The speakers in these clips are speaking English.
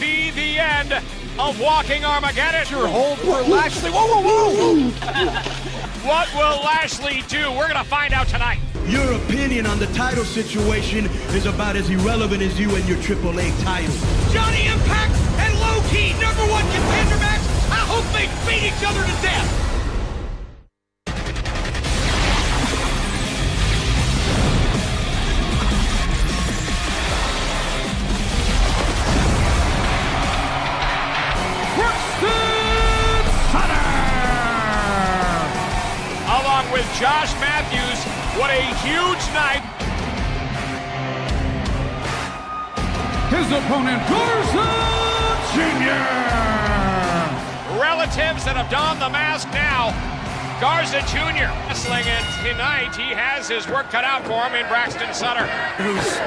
be the end of Walking Armageddon. Your hold for Lashley. Whoa, whoa, whoa! What will Lashley do? We're gonna find out tonight. Your opinion on the title situation is about as irrelevant as you and your AAA title. Johnny Impact and Low Key, #1 contender match. I hope they beat each other to death. Along with Josh Matthews, what a huge night. His opponent, Garza Jr. Relatives that have donned the mask now. Garza Jr. wrestling, and tonight he has his work cut out for him in Braxton Sutter. Who's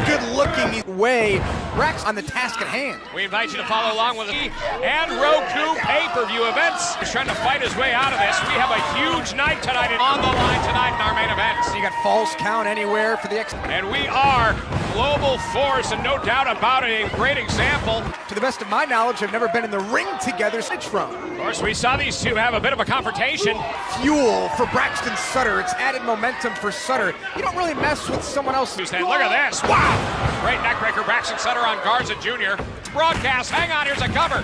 good-looking way. Brax on the task at hand. We invite you to follow along with us and Roku pay-per-view events. He's trying to fight his way out of this. We have a huge night tonight on the line tonight in our main events. You got false count anywhere for the X. And we are global force, and no doubt about it, a great example. To the best of my knowledge, have never been in the ring together since from. Of course, we saw these two have a bit of a confrontation. Fuel for Braxton Sutter. It's added momentum for Sutter. You don't really mess with someone else. Look at this. Wow! Great neckbreaker, Braxton Sutter on Garza Jr. Broadcast. Hang on, here's a cover.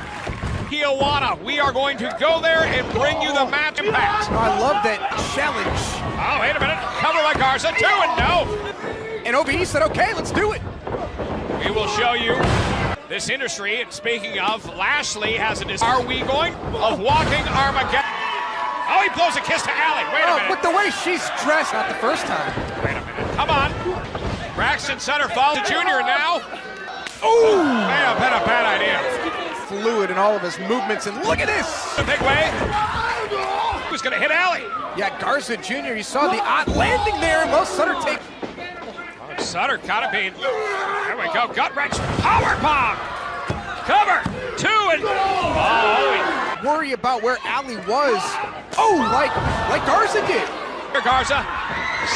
Tijuana, we are going to go there and bring you the match impact. I love that challenge. Oh, wait a minute. Cover by Garza. 2 and no. And OBE said, okay, let's do it. We will show you this industry. And speaking of, Lashley has a Are we going? Of Walking Armageddon. Oh, he blows a kiss to Allie. Wait a minute. With the way she's dressed, not the first time. Wait a minute. Come on. Braxton Sutter falls to Junior now. Ooh! May have been a bad idea. Fluid in all of his movements, and look at this! A big way. Who's going to hit Allie? Yeah, Garza Jr., you saw the odd landing there, and will Sutter take... Sutter got it being. There we go. Gut wrench. Power bomb. Cover. 2 and. Oh. Worry about where Allie was. Oh, like Garza did. Garza.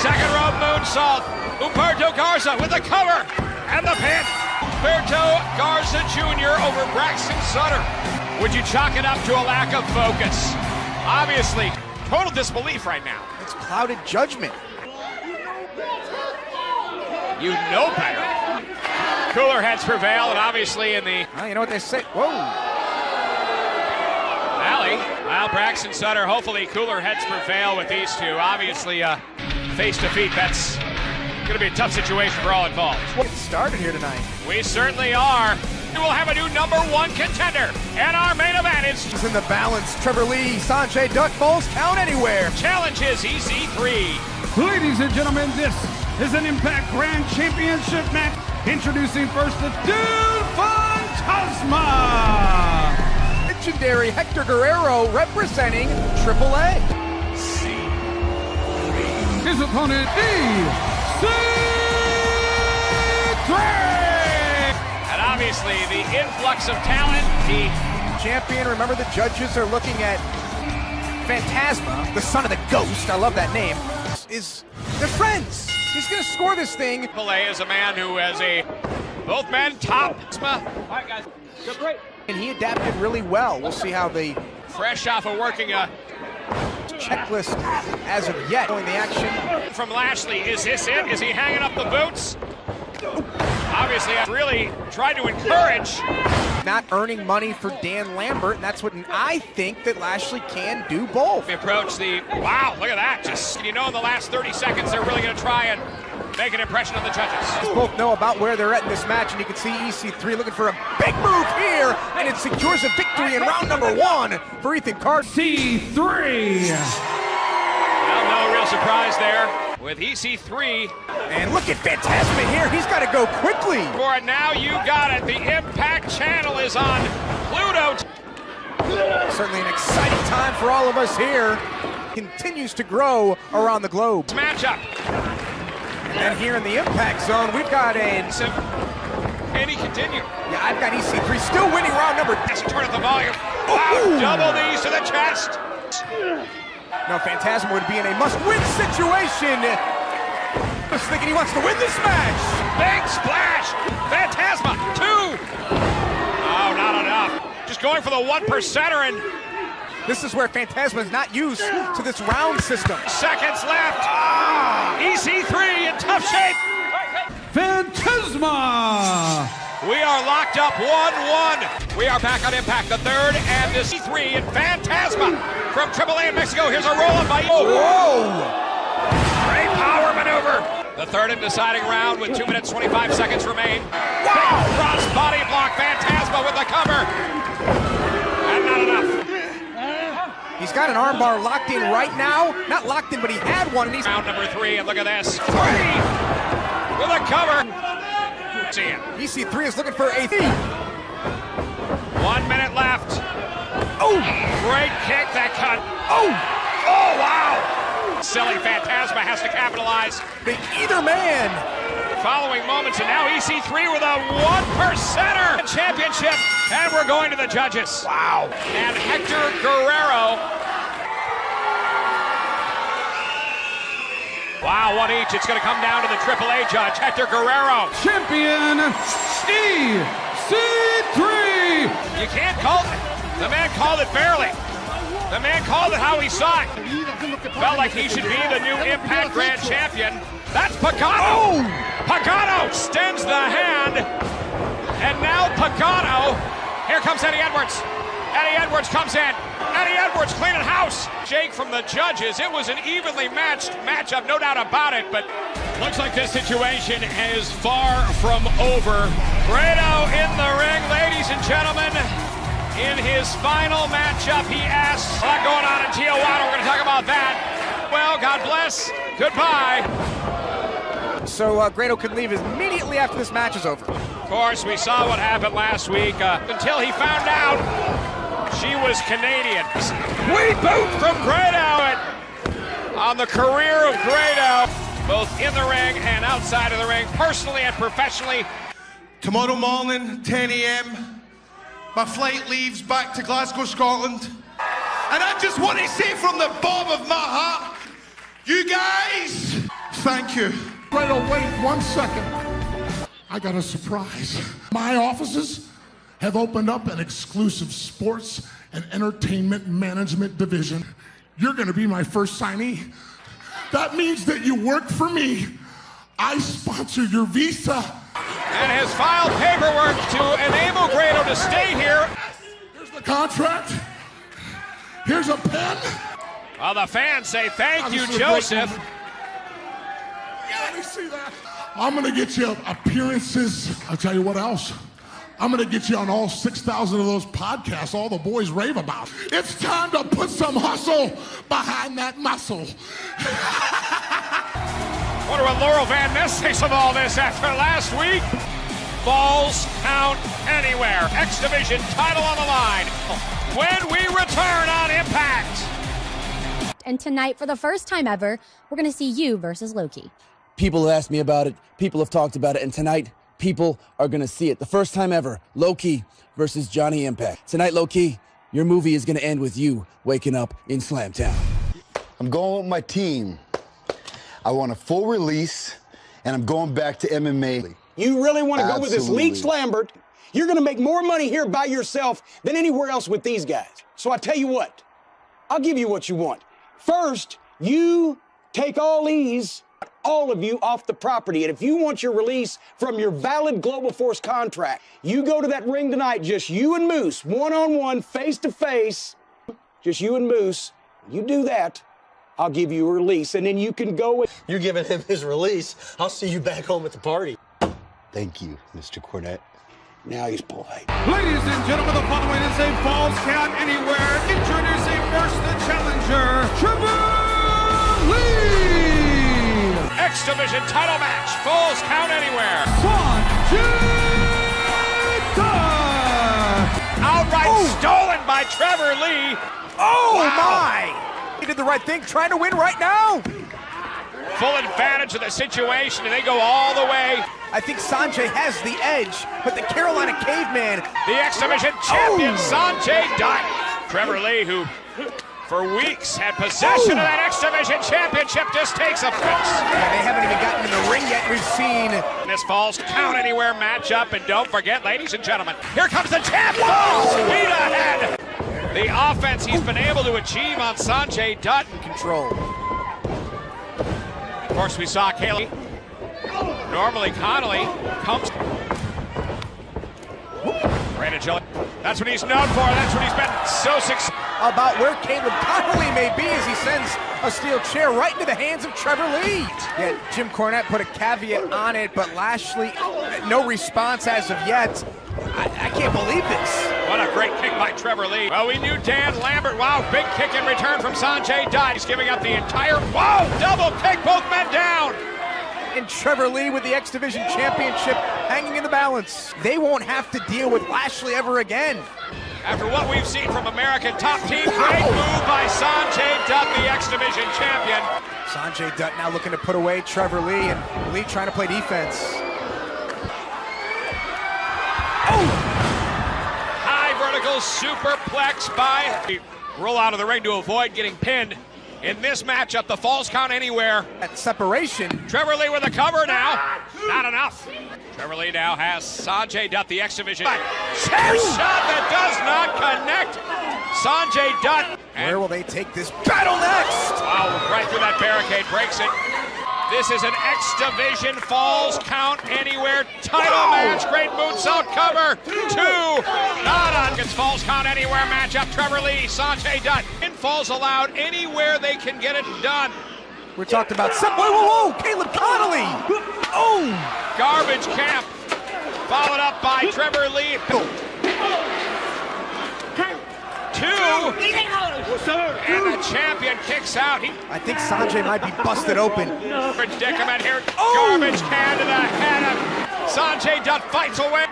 Second rope moonsault. Humberto Garza with the cover and the pin. Humberto Garza Jr. over Braxton Sutter. Would you chalk it up to a lack of focus? Obviously, total disbelief right now. It's clouded judgment. You know better. Cooler heads prevail, and obviously in the... Well, you know what they say. Whoa. Allie, well, Braxton Sutter, hopefully cooler heads prevail with these two. Obviously, face-to-feet, that's going to be a tough situation for all involved. We'll get started here tonight. We certainly are. We will have a new #1 contender, and our main event is... He's in the balance. Trevor Lee, Sanjay Dutt, falls count anywhere. Challenge is EC3. Ladies and gentlemen, this is an Impact Grand Championship match. Introducing first the Dude Fantasma. Legendary Hector Guerrero representing AAA. His opponent, EC3. And obviously the influx of talent, the champion. Remember, the judges are looking at Fantasma, the son of the ghost. I love that name. They're friends. He's going to score this thing. Pelé is a man who has both men top. All right, guys. Good break. And he adapted really well. We'll see how the... Fresh off of working a checklist as of yet. Going the action. From Lashley. Is this it? Is he hanging up the boots? Obviously, I've really tried to encourage. Not earning money for Dan Lambert, and that's what I think that Lashley can do both. We approach the, wow, look at that. Just, you know, in the last 30 seconds, they're really going to try and make an impression on the judges. Both know about where they're at in this match, and you can see EC3 looking for a big move here, and it secures a victory in round #1 for Ethan Carter. C3. Well, no real surprise there with EC3. And look at Fantasma here. He's got to go quickly. For it now, you got it. The Impact channel is on Pluto. Certainly an exciting time for all of us here. Continues to grow around the globe. Matchup. And here in the Impact Zone, we've got a... Can he continue? Yeah, I've got EC3 still winning round number... Let's turn up the volume. Wow, double knees to the chest. No, Fantasma would be in a must-win situation. Just thinking he wants to win this match. Big splash. Fantasma, 2. Just going for the 1%er, and this is where Phantasma is not used to this round system. Seconds left. EC3 in tough shape. Phantasma! We are locked up 1-1. We are back on Impact, the third, and this E3 in Phantasma from AAA in Mexico. Here's a roll-up by... Whoa! Great power maneuver. The third and deciding round with 2 minutes, 25 seconds remain. Wow! Cross body block, Phantasma with the cover. And not enough. He's got an armbar locked in right now. Not locked in, but he had one. And he's round number 3, and look at this. 3 with a cover. See it. EC3 is looking for a 1 minute left. Oh! Great kick that cut. Oh! Oh, wow! Silly Phantasma has to capitalize. The either man. Following moments, and now EC3 with a 1%er championship. And we're going to the judges. Wow. And Hector Guerrero. Wow, one each. It's going to come down to the AAA judge, Hector Guerrero. Champion EC3! You can't call it. The man called it fairly. The man called it how he saw it. Felt like he should be the new Impact Grand Champion. That's Pagano. Oh! Pagano extends the hand. And now Pagano. Here comes Eddie Edwards. Eddie Edwards comes in. Eddie Edwards cleaning house. Jake from the judges. It was an evenly matched matchup, no doubt about it, but looks like this situation is far from over. Grado in the ring, ladies and gentlemen. In his final matchup, he asks, a lot going on in Tijuana. We're going to talk about that. Well, God bless. Goodbye. So Grado could leave immediately after this match is over. Of course, we saw what happened last week until he found out she was Canadian. We boot from Grado on the career of Grado, both in the ring and outside of the ring, personally and professionally. Tomorrow morning, 10 a.m., my flight leaves back to Glasgow, Scotland. And I just want to say from the bottom of my heart, you guys, thank you. Grado, wait 1 second. I got a surprise. My offices have opened up an exclusive sports and entertainment management division. You're gonna be my first signee. That means that you work for me. I sponsor your visa. And has filed paperwork to enable Grado to stay here. Here's the contract. Here's a pen. Well, the fans say thank you, This is a great Joseph. moment. Let me see that. I'm gonna get you appearances. I'll tell you what else. I'm gonna get you on all 6,000 of those podcasts all the boys rave about. It's time to put some hustle behind that muscle. Wonder what Laurel Van Ness thinks of all this after last week. Falls count anywhere. X Division title on the line when we return on Impact. And tonight, for the first time ever, we're going to see you versus Loki. People have asked me about it. People have talked about it. And tonight, people are going to see it. The first time ever, Loki versus Johnny Impact. Tonight, Loki, your movie is going to end with you waking up in Slamtown. I'm going with my team. I want a full release, and I'm going back to MMA. You really want to go with this Absolutely. Leech Lambert? You're going to make more money here by yourself than anywhere else with these guys. So I tell you what, I'll give you what you want. First, you take all of you off the property. And if you want your release from your valid Global Force contract, you go to that ring tonight, just you and Moose, one-on-one, face-to-face, just you and Moose. You do that, I'll give you a release, and then you can go. You're giving him his release. I'll see you back home at the party. Thank you, Mr. Cornette. Now he's polite. Ladies and gentlemen, the following is a Falls Count Anywhere. Introducing first the challenger, Trevor Lee. X Division title match. Falls count anywhere. Outright stolen by Trevor Lee. Oh, Wow. my! He did the right thing, trying to win right now. Full advantage of the situation, and they go all the way. I think Sanjay has the edge, but the Carolina Caveman. The X Division champion, Sanjay Dutt. Trevor Lee, who for weeks had possession of that X Division Championship, just takes offense. Yeah, they haven't even gotten in the ring yet. We've seen this Falls Count Anywhere matchup, and don't forget, ladies and gentlemen, here comes the champ. Speed ahead. The offense he's been able to achieve on Sanjay Dutt. Control. Of course, we saw Kaylee. Normally, Connolly comes. Great agility. That's what he's known for. That's what he's been so successful. About where Caleb Connolly may be as he sends a steel chair right into the hands of Trevor Lee. Yeah, Jim Cornette put a caveat on it, but Lashley, no response as of yet. I can't believe this. What a great kick by Trevor Lee. Well, we knew Dan Lambert. Wow, big kick in return from Sanjay Dutt. He's giving up the entire, wow, double kick, both men down. And Trevor Lee with the X Division Championship hanging in the balance. They won't have to deal with Lashley ever again. After what we've seen from American Top Team, great move by Sanjay Dutt, the X Division champion. Sanjay Dutt now looking to put away Trevor Lee, and Lee trying to play defense. High vertical superplex by. Roll out of the ring to avoid getting pinned. In this matchup, the Falls Count Anywhere. At separation. Trevor Lee with a cover now. Not enough. Trevor Lee now has Sanjay Dutt, the X Division. Chair shot that does not connect. Sanjay Dutt. Where will they take this battle next? Wow, right through that barricade, breaks it. This is an X Division Falls Count Anywhere title match. Great moonsault cover. 2. Not on against Falls Count Anywhere matchup. Trevor Lee, Sanjay Dutt. Falls allowed anywhere they can get it done. We're talking about Sept. Whoa, Caleb Connolly. Oh! Garbage camp. Followed up by Trevor Lee. 2. And the champion kicks out. I think Sanjay might be busted open. Predicament here. Garbage can to the head of Sanjay Dutt, fights away.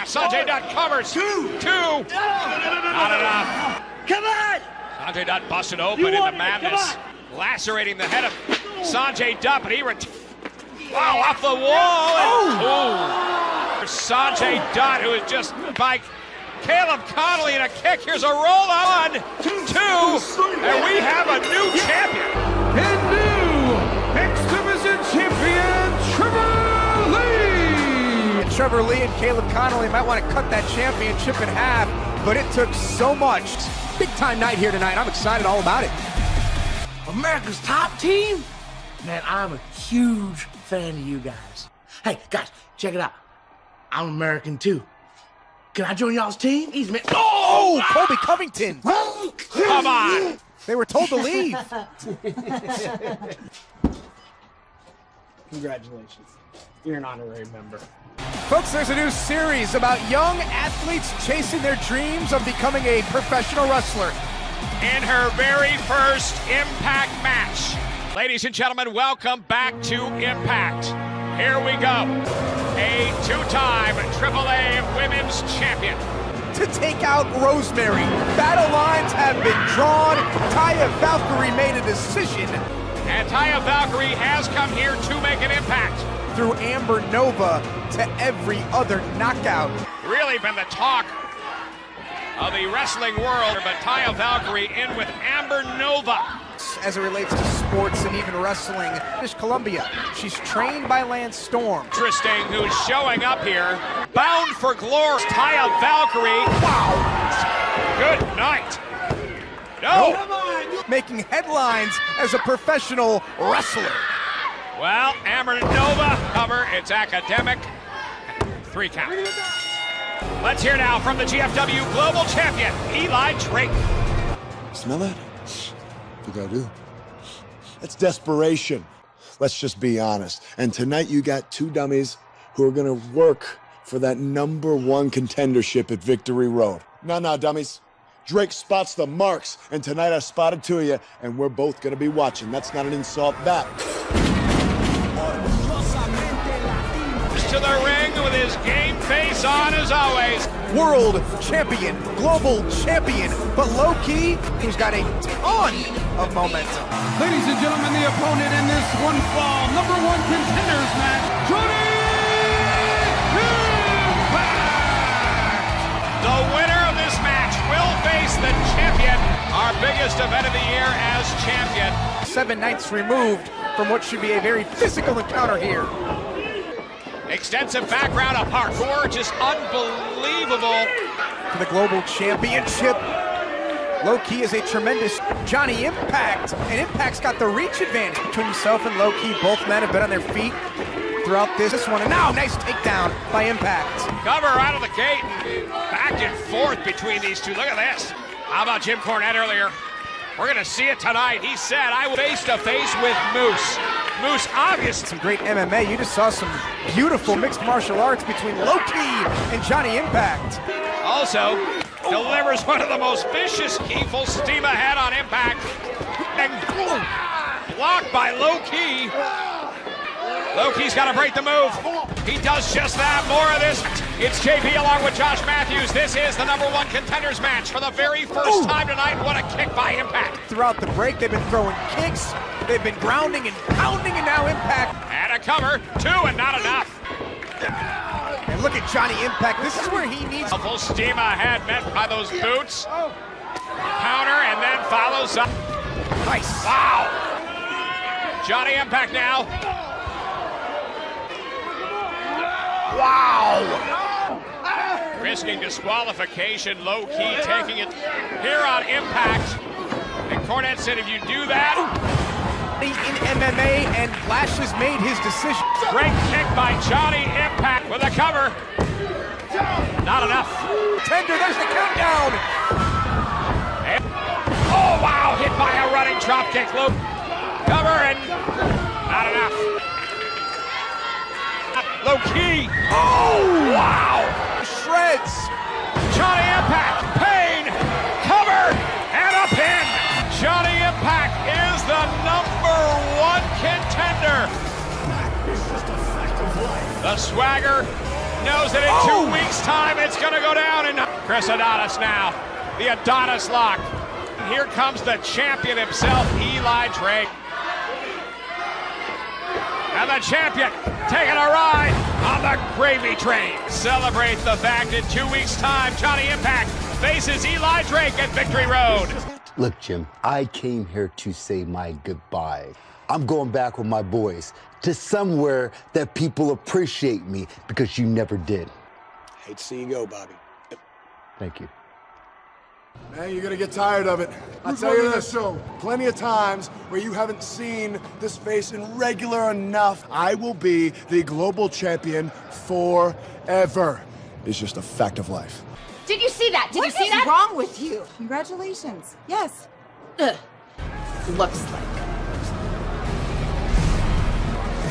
Sanjay Dutt covers. 2. Not enough. Come on! Sanjay Dutt busted open in the madness, lacerating the head of Sanjay Dutt, but he wow, off the wall. And, Sanjay Dutt, who is just by Caleb Connolly, and a kick. Here's a roll on. 2, and we have a new champion. And new X Division champion, Trevor Lee. And Trevor Lee and Caleb Connolly might want to cut that championship in half, but it took so much. Big time night here tonight. I'm excited all about it. America's Top Team? Man, I'm a huge fan of you guys. Hey, guys, check it out. I'm American too. Can I join y'all's team? Easy, man. Oh, Colby Covington. Come on. They were told to leave. Congratulations. You're an honorary member. Folks, there's a new series about young athletes chasing their dreams of becoming a professional wrestler. In her very first Impact match. Ladies and gentlemen, welcome back to Impact. Here we go. A 2-time AAA Women's Champion. To take out Rosemary. Battle lines have been drawn. Taya Valkyrie made a decision. And Taya Valkyrie has come here to make an impact. Through Amber Nova to every other knockout. Really been the talk of the wrestling world, but Taya Valkyrie in with Amber Nova. As it relates to sports and even wrestling, British Columbia. She's trained by Lance Storm. Interesting, who's showing up here. Bound for glory, Taya Valkyrie. Wow. Good night. No. Nope. Making headlines as a professional wrestler. Well, Amber Nova cover, it's academic. 3 count. Let's hear now from the GFW Global Champion, Eli Drake. Smell that? What you gotta do? That's desperation. Let's just be honest. And tonight you got 2 dummies who are gonna work for that #1 contendership at Victory Road. No, dummies. Drake spots the marks, and tonight I spotted 2 of you, and we're both gonna be watching. That's not an insult back. To the ring with his game face on as always. World champion, global champion, but low-key, he's got a ton of momentum. Ladies and gentlemen, the opponent in this one fall #1 contenders match, Johnny Impact! The winner of this match will face the champion biggest event of the year as champion. 7 nights removed from what should be a very physical encounter here. Extensive background of parkour, just unbelievable. For the global championship, Low-Ki is a tremendous Johnny Impact, and Impact's got the reach advantage between himself and Low-Ki. Both men have been on their feet throughout this one, and now nice takedown by Impact. Cover out of the gate, and back and forth between these two. Look at this. How about Jim Cornette earlier? We're gonna see it tonight. He said, I will face to face with Moose. Moose, obviously. Some great MMA. You just saw some beautiful mixed martial arts between Low-Ki and Johnny Impact. Also, delivers one of the most vicious key, full steam ahead on Impact. And blocked by Low-Ki. Low-Ki's got to break the move. He does just that. More of this. It's JP along with Josh Matthews. This is the #1 contenders match for the very first time tonight. What a kick by Impact. Throughout the break, they've been throwing kicks. They've been grounding and pounding, and now Impact. And a cover. 2 and not enough. And look at Johnny Impact. This is where he needs. A full steam ahead, met by those boots. Counter and then follows up. Nice. Wow. Johnny Impact now. Wow. Risking disqualification. Low-Ki taking it here on Impact. And Cornette said, if you do that. In MMA, and Lashley's made his decision. Great kick by Johnny Impact with a cover. Not enough. Tender, there's the countdown. And, oh, wow, hit by a running drop kick. Low cover and not enough. Low-Ki. Oh, wow. Shreds. Johnny Impact, pain, cover, and a pin. Johnny Impact is the #1 contender. The Swagger knows that in 2 weeks' time it's going to go down. And Chris Adonis now, the Adonis lock. Here comes the champion himself, Eli Drake. And the champion taking a ride on the gravy train. Celebrate the fact in 2 weeks' time, Johnny Impact faces Eli Drake at Victory Road. Look, Jim, I came here to say my goodbye. I'm going back with my boys to somewhere that people appreciate me because you never did. Hate to see you go, Bobby. Thank you. Man, you're gonna get tired of it. I'll tell you this, plenty of times where you haven't seen this face in regular enough. I will be the global champion forever. It's just a fact of life. Did you see that? Did you see that? What's wrong with you? Congratulations. Yes. Looks like.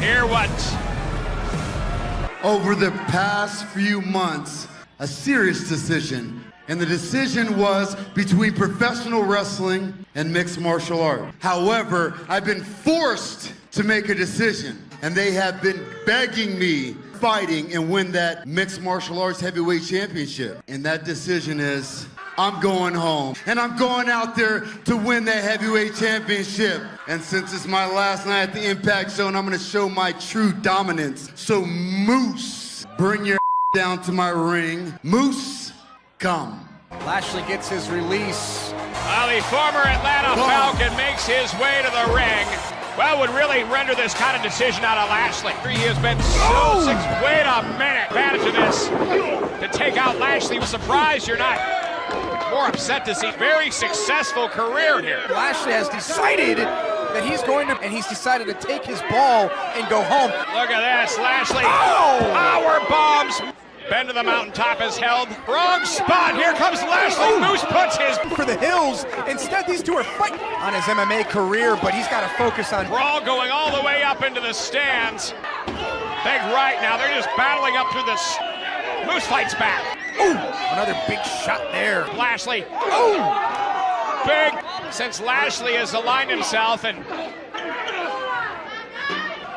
Hear what? Over the past few months, a serious decision. And the decision was between professional wrestling and mixed martial art. However, I've been forced to make a decision. And they have been begging me fighting and win that mixed martial arts heavyweight championship. And that decision is, I'm going home. And I'm going out there to win that heavyweight championship. And since it's my last night at the Impact Show, and I'm gonna show my true dominance. So Moose, bring your down to my ring. Moose, come. Lashley gets his release. Well, the former Atlanta Falcon makes his way to the ring. Well, would really render this kind of decision out of Lashley. He has been so wait a minute. Advantage of this to take out Lashley. I'm surprised you're not more upset to see very successful career here. Lashley has decided that he's going to, and he's decided to take his ball and go home. Look at this, Lashley. Power bombs. Bend to the mountaintop is held. Wrong spot. Here comes Lashley. Moose puts his for the hills. Instead, these two are fighting on his MMA career, but he's got to focus on. Brawl going all the way up into the stands. Big right now. They're just battling up through this. Moose fights back. Ooh, another big shot there. Lashley. Ooh, big. Since Lashley has aligned himself and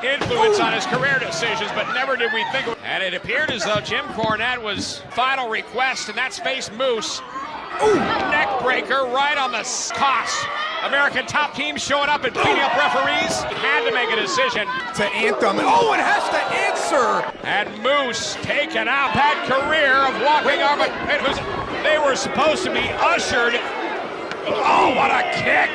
influence on his career decisions, but never did we think. And it appeared as though Jim Cornette was final request, and that's face Moose. Ooh, neck breaker right on the cost. American top team showing up and beating up referees. He had to make a decision. To Anthem. Oh, it has to answer. And Moose taken out. Bad career of walking arm. They were supposed to be ushered. Oh, what a kick!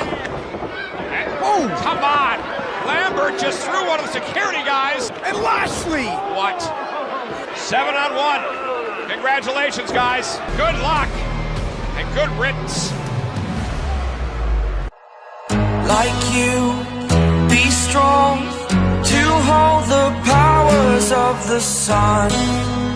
Oh, come on! Lambert just threw one of the security guys. And Lashley! What? 7-on-1. Congratulations, guys. Good luck and good riddance. Like you, be strong to hold the powers of the sun.